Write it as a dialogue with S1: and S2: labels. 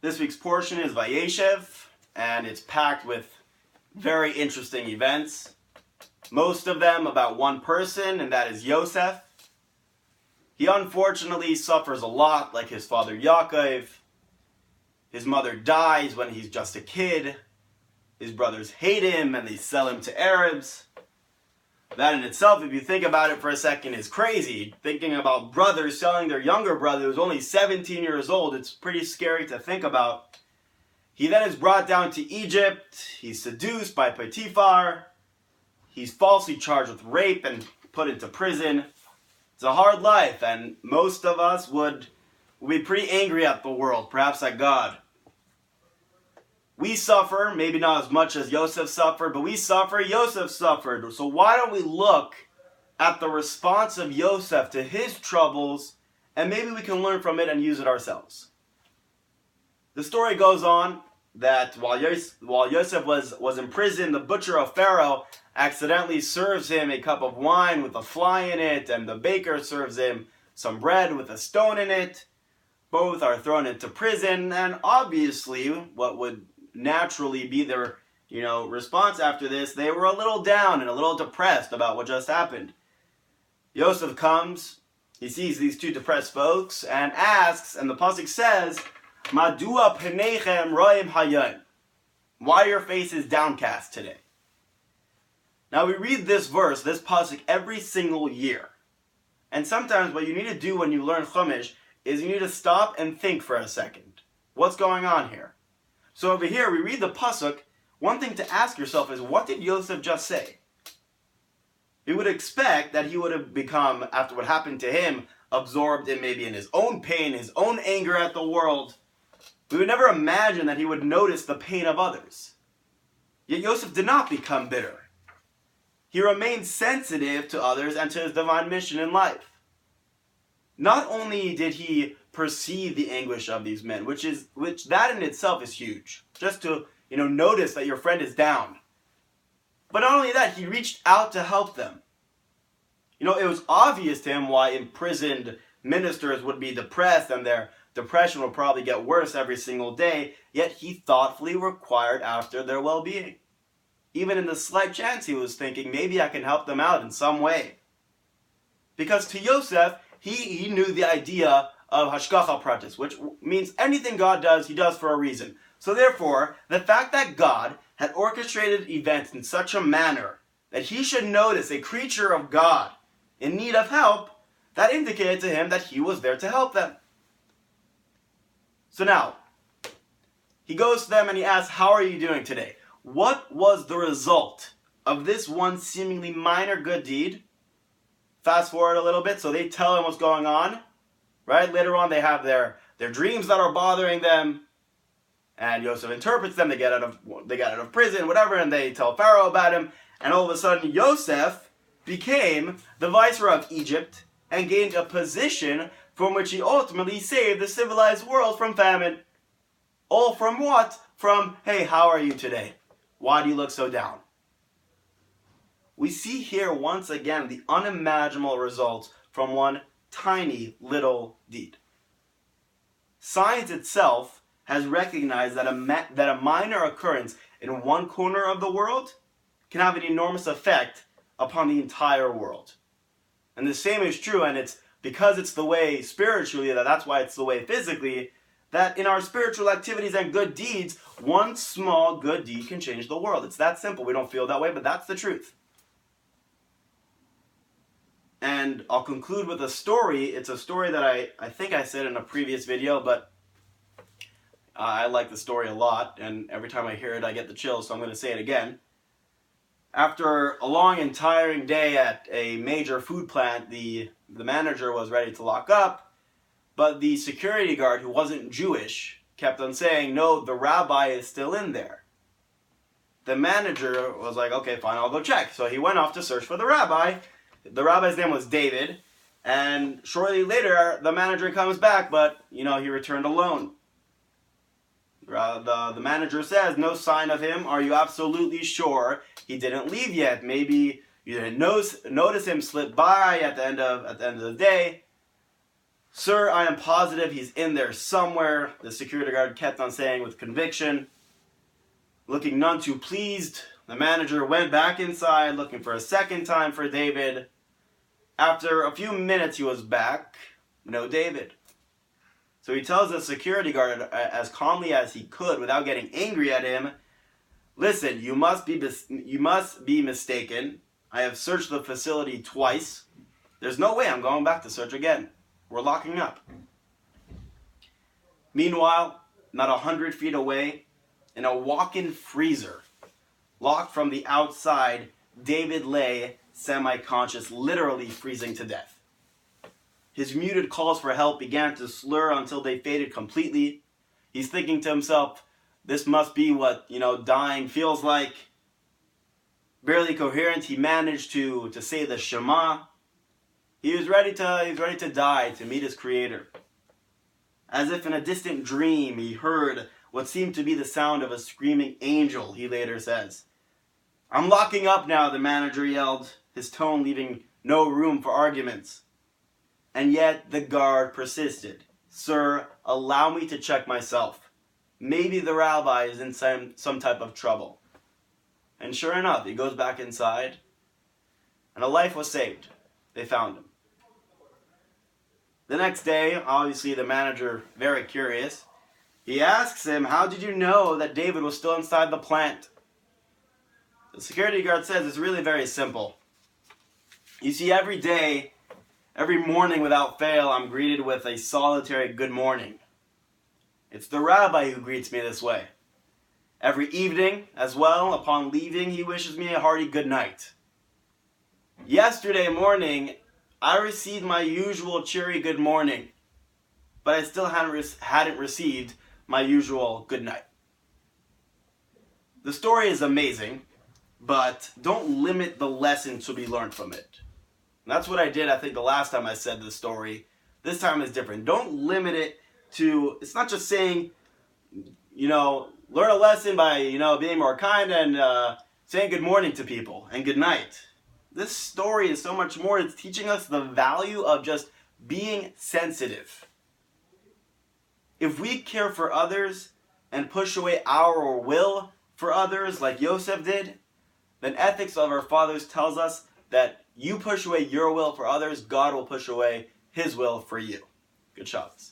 S1: This week's portion is Vayeshev, and it's packed with very interesting events. Most of them about one person, and that is Yosef. He unfortunately suffers a lot, like his father Yaakov. His mother dies when he's just a kid. His brothers hate him, and they sell him to Arabs. That in itself, if you think about it for a second, is crazy. Thinking about brothers selling their younger brother who's only 17 years old, it's pretty scary to think about. He then is brought down to Egypt. He's seduced by Potiphar. He's falsely charged with rape and put into prison. It's a hard life, and most of us would be pretty angry at the world, perhaps at God. We suffer, maybe not as much as Yosef suffered, but we suffer, Yosef suffered. So why don't we look at the response of Yosef to his troubles, and maybe we can learn from it and use it ourselves. The story goes on that while Yosef was in prison, the butcher of Pharaoh accidentally serves him a cup of wine with a fly in it, and the baker serves him some bread with a stone in it. Both are thrown into prison, and obviously what would naturally be their response after this, they were a little down and a little depressed about what just happened. Yosef comes, he sees these two depressed folks and asks, and the pasuk says, Madua penechem roim hayom. Why are your faces downcast today? Now we read this verse, this pasuk, every single year. And sometimes what you need to do when you learn Chumash is you need to stop and think for a second. What's going on here? So over here, we read the pasuk. One thing to ask yourself is, what did Yosef just say? You would expect that he would have become, after what happened to him, absorbed in maybe in his own pain, his own anger at the world. We would never imagine that he would notice the pain of others. Yet Yosef did not become bitter. He remained sensitive to others and to his divine mission in life. Not only did he perceive the anguish of these men, which that in itself is huge, just to notice that your friend is down. But not only that, he reached out to help them. It was obvious to him why imprisoned ministers would be depressed, and their depression would probably get worse every single day, yet he thoughtfully inquired after their well-being. Even in the slight chance, he was thinking, maybe I can help them out in some way. Because to Yosef, he knew the idea of hashgacha pratis, which means anything God does, he does for a reason. So therefore, the fact that God had orchestrated events in such a manner that he should notice a creature of God in need of help, that indicated to him that he was there to help them. So now, he goes to them and he asks, how are you doing today? What was the result of this one seemingly minor good deed? Fast forward a little bit, so they tell him what's going on. Right? Later on, they have their dreams that are bothering them, and Yosef interprets them. They get out of prison, whatever, and they tell Pharaoh about him. And all of a sudden, Yosef became the Viceroy of Egypt and gained a position from which he ultimately saved the civilized world from famine. All from what? From, hey, how are you today? Why do you look so down? We see here once again the unimaginable results from one tiny little deed. Science itself has recognized that a minor occurrence in one corner of the world can have an enormous effect upon the entire world. And the same is true, and it's because it's the way spiritually, that's why it's the way physically, that in our spiritual activities and good deeds, one small good deed can change the world. It's that simple. We don't feel that way, but that's the truth. And I'll conclude with a story. It's a story that I think I said in a previous video, but I like the story a lot, and every time I hear it I get the chills, so I'm going to say it again. After a long and tiring day at a major food plant, the manager was ready to lock up, but the security guard, who wasn't Jewish, kept on saying, no, the rabbi is still in there. The manager was like, okay, fine, I'll go check. So he went off to search for the rabbi. The rabbi's name was David, and shortly later, the manager comes back, but, he returned alone. The manager says, no sign of him. Are you absolutely sure he didn't leave yet? Maybe you didn't notice him slip by at the end of the day. "Sir, I am positive he's in there somewhere," the security guard kept on saying with conviction. Looking none too pleased, the manager went back inside looking for a second time for David. After a few minutes he was back. No David. So he tells the security guard as calmly as he could without getting angry at him, "Listen, you must be mistaken. I have searched the facility twice. There's no way I'm going back to search again. We're locking up." Meanwhile, not 100 feet away, in a walk-in freezer, locked from the outside, David lay semi-conscious, literally freezing to death. His muted calls for help began to slur until they faded completely. He's thinking to himself, this must be what, dying feels like. Barely coherent, he managed to say the Shema. He was ready to die, to meet his Creator. As if in a distant dream, he heard what seemed to be the sound of a screaming angel, he later says. "I'm locking up now," the manager yelled, his tone leaving no room for arguments. And yet the guard persisted. "Sir, allow me to check myself. Maybe the rabbi is in some type of trouble." And sure enough, he goes back inside, and a life was saved. They found him. The next day, obviously the manager, very curious, he asks him, "How did you know that David was still inside the plant?" The security guard says it's really very simple. You see, every day, every morning without fail, I'm greeted with a solitary good morning. It's the rabbi who greets me this way. Every evening, as well, upon leaving, he wishes me a hearty good night. Yesterday morning, I received my usual cheery good morning, but I still hadn't received my usual good night. The story is amazing, but don't limit the lesson to be learned from it. And that's what I did, I think, the last time I said this story. This time is different. Don't limit it to, it's not just saying, learn a lesson by, being more kind and saying good morning to people and good night. This story is so much more. It's teaching us the value of just being sensitive. If we care for others and push away our will for others like Yosef did, then ethics of our fathers tells us that you push away your will for others, God will push away his will for you. Good Shabbos.